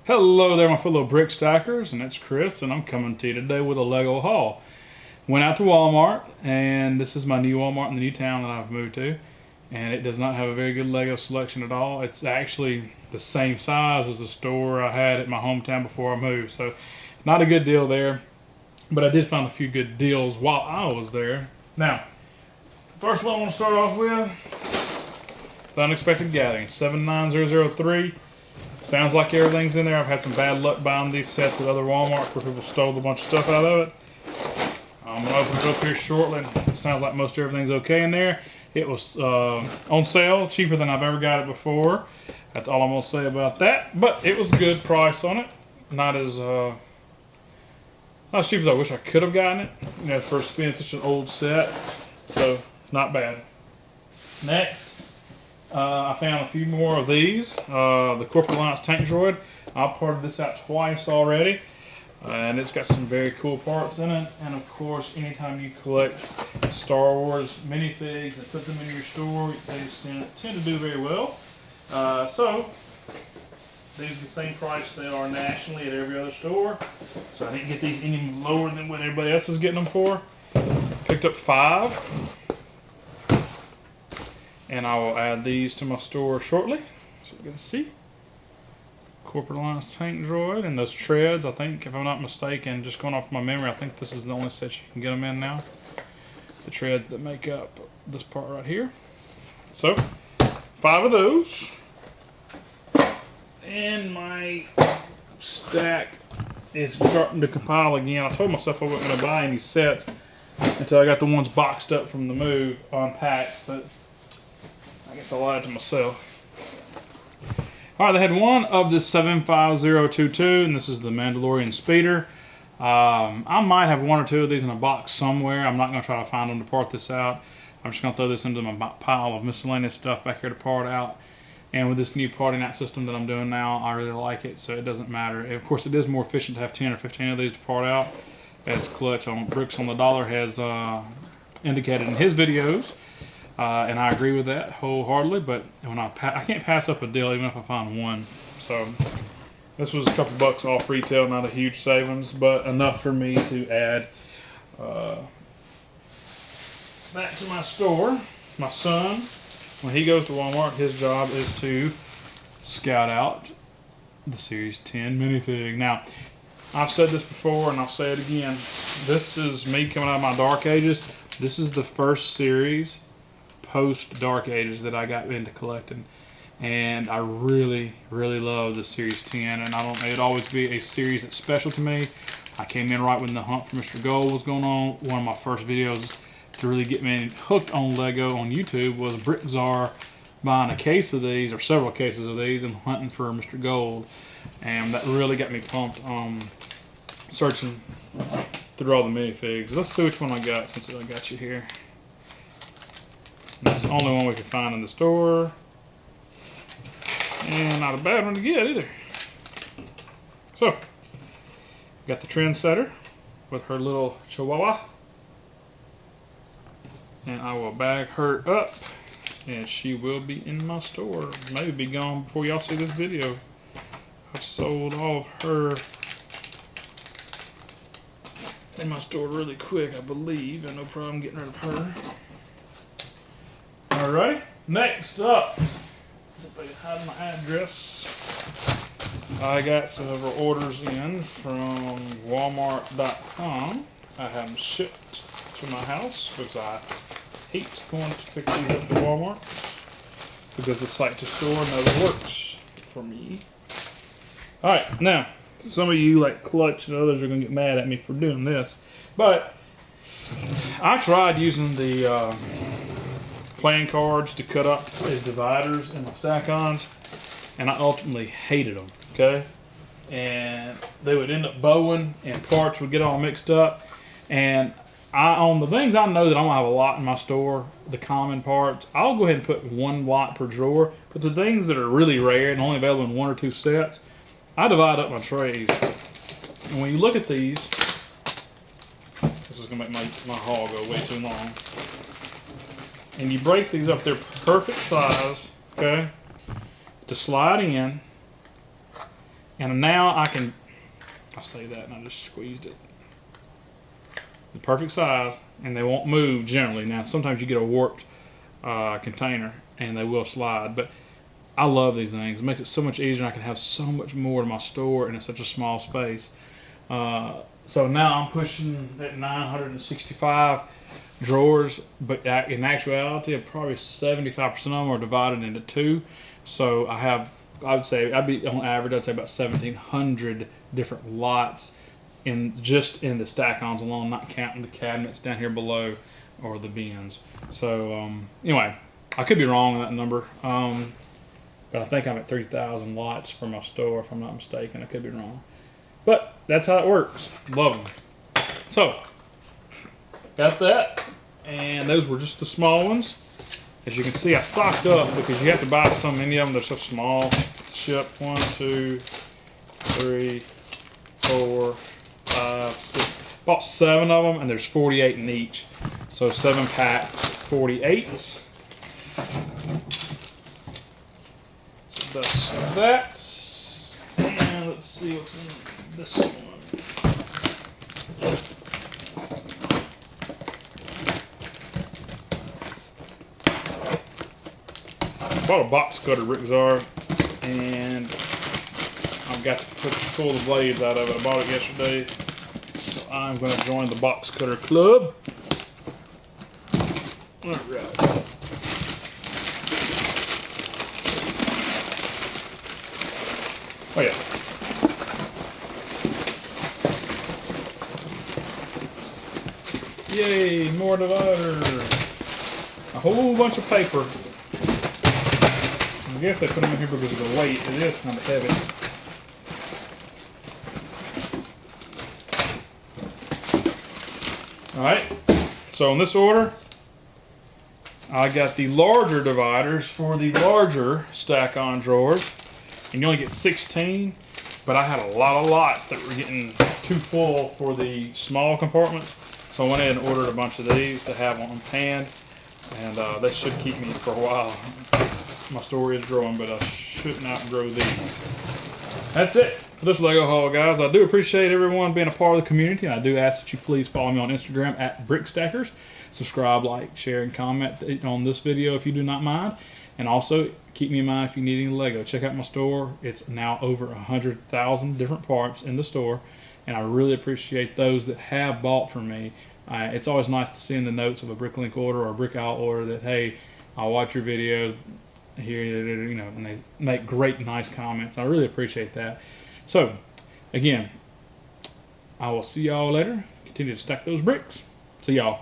Hello there, my fellow brick stackers, and it's Chris, and I'm coming to you today with a Lego haul. Went out to Walmart, and this is my new Walmart in the new town that I've moved to, and it does not have a very good Lego selection at all. It's actually the same size as the store I had at my hometown before I moved, so not a good deal there, but I did find a few good deals while I was there. Now, first one I want to start off with, it's the Unexpected Gathering, 79003. Sounds like everything's in there. I've had some bad luck buying these sets at other Walmarts where people stole a bunch of stuff out of it. I'm going to open it up here shortly. It sounds like most everything's okay in there. It was on sale, cheaper than I've ever got it before. That's all I'm going to say about that. But it was a good price on it. Not as cheap as I wish I could have gotten it. You know, for being such an old set. So, not bad. Next. I found a few more of these. The Corporate Alliance Tank Droid. I've parted this out twice already. And it's got some very cool parts in it. And of course, anytime you collect Star Wars minifigs and put them in your store, they tend to do very well. So, these are the same price they are nationally at every other store. So I didn't get these any lower than what everybody else is getting them for. Picked up 5. And I will add these to my store shortly, so you can see. Corporate Alliance Tank Droid and those treads, I think, if I'm not mistaken, just going off my memory, I think this is the only set you can get them in now. The treads that make up this part right here. So, 5 of those. And my stack is starting to compile again. I told myself I wasn't going to buy any sets until I got the ones boxed up from the move, unpacked, but I guess I lied to myself. Alright, they had one of the 75022, and this is the Mandalorian Speeder. I might have 1 or 2 of these in a box somewhere. I'm not going to try to find them to part this out. I'm just going to throw this into my pile of miscellaneous stuff back here to part out. And with this new parting out system that I'm doing now, I really like it, so it doesn't matter. Of course, it is more efficient to have 10 or 15 of these to part out, as Clutch on Bricks on the Dollar has indicated in his videos. And I agree with that wholeheartedly, but when I can't pass up a deal even if I find one. So this was a couple bucks off retail, not a huge savings, but enough for me to add back to my store. My son, when he goes to Walmart, his job is to scout out the Series 10 minifig. Now, I've said this before and I'll say it again. This is me coming out of my Dark Ages. This is the first series post Dark Ages that I got into collecting, and I really love the Series 10, and it'd always be a series that's special to me. I came in right when the hunt for Mr. Gold was going on. One of my first videos to really get me hooked on Lego on YouTube was Brick Czar buying a case of these, or several cases of these, and hunting for Mr. Gold, and that really got me pumped on searching through all the minifigs. Let's see which one I got since I got you here. It's the only one we could find in the store. And not a bad one to get either. So, we got the Trendsetter with her little chihuahua. And I will bag her up. And she will be in my store. Maybe be gone before y'all see this video. I've sold all of her in my store really quick, I believe. And no problem getting rid of her. Alright, next up, somebody hide my address. I got several orders in from Walmart.com. I have them shipped to my house because I hate going to pick these up to Walmart because the site to store never works for me. Alright, now, some of you like Clutch and others are going to get mad at me for doing this, but I tried using the playing cards to cut up as dividers in my stack-ons, and I ultimately hated them, okay? And they would end up bowing, and parts would get all mixed up. And on the things I know that I'm gonna have a lot in my store, the common parts, I'll go ahead and put 1 lot per drawer. But the things that are really rare and only available in 1 or 2 sets, I divide up my trays. And when you look at these, this is gonna make my haul go way too long. And you break these up, they're perfect size, okay, to slide in And now I say that and I just squeezed it. The perfect size, and they won't move generally. Now, sometimes you get a warped container and they will slide, but I love these things. It makes it so much easier. I can have so much more in my store and in such a small space. So now I'm pushing at 965 drawers, but in actuality, probably 75% of them are divided into two. So I would say, on average, I'd say about 1,700 different lots in the stack-ons alone, not counting the cabinets down here below or the bins. So anyway, I could be wrong on that number, but I think I'm at 3,000 lots for my store, if I'm not mistaken. I could be wrong, but that's how it works. Love them. So got that, and those were just the small ones. As you can see, I stocked up because you have to buy so many of them. They're so small. Ship 1, 2, 3, 4, 5, 6. Bought 7 of them, and there's 48 in each. So 7 packs, 48. So that's that. And let's see what's in this one. I bought a box cutter, Rick Czar, and I've got to pull the blades out of it. I bought it yesterday, so I'm going to join the box cutter club. All right. Oh yeah. Yay, more dividers. A whole bunch of paper. I guess they put them in here because of the weight. It is kind of heavy. Alright, so in this order, I got the larger dividers for the larger stack-on drawers. And you only get 16, but I had a lot of lots that were getting too full for the small compartments. So I went ahead and ordered a bunch of these to have on hand, and they should keep me for a while. My store is growing, but I shouldn't outgrow these. That's it for this Lego haul, guys. I do appreciate everyone being a part of the community, and I do ask that you please follow me on Instagram at BrickStackers. Subscribe, like, share, and comment on this video if you do not mind. And also, keep me in mind if you need any Lego. Check out my store. It's now over 100,000 different parts in the store, and I really appreciate those that have bought from me. It's always nice to see in the notes of a Bricklink order or a Brick Owl order that, hey, I'll watch your videos here, you know, and they make great, nice comments. I really appreciate that. So, again, I will see y'all later. Continue to stack those bricks. See y'all.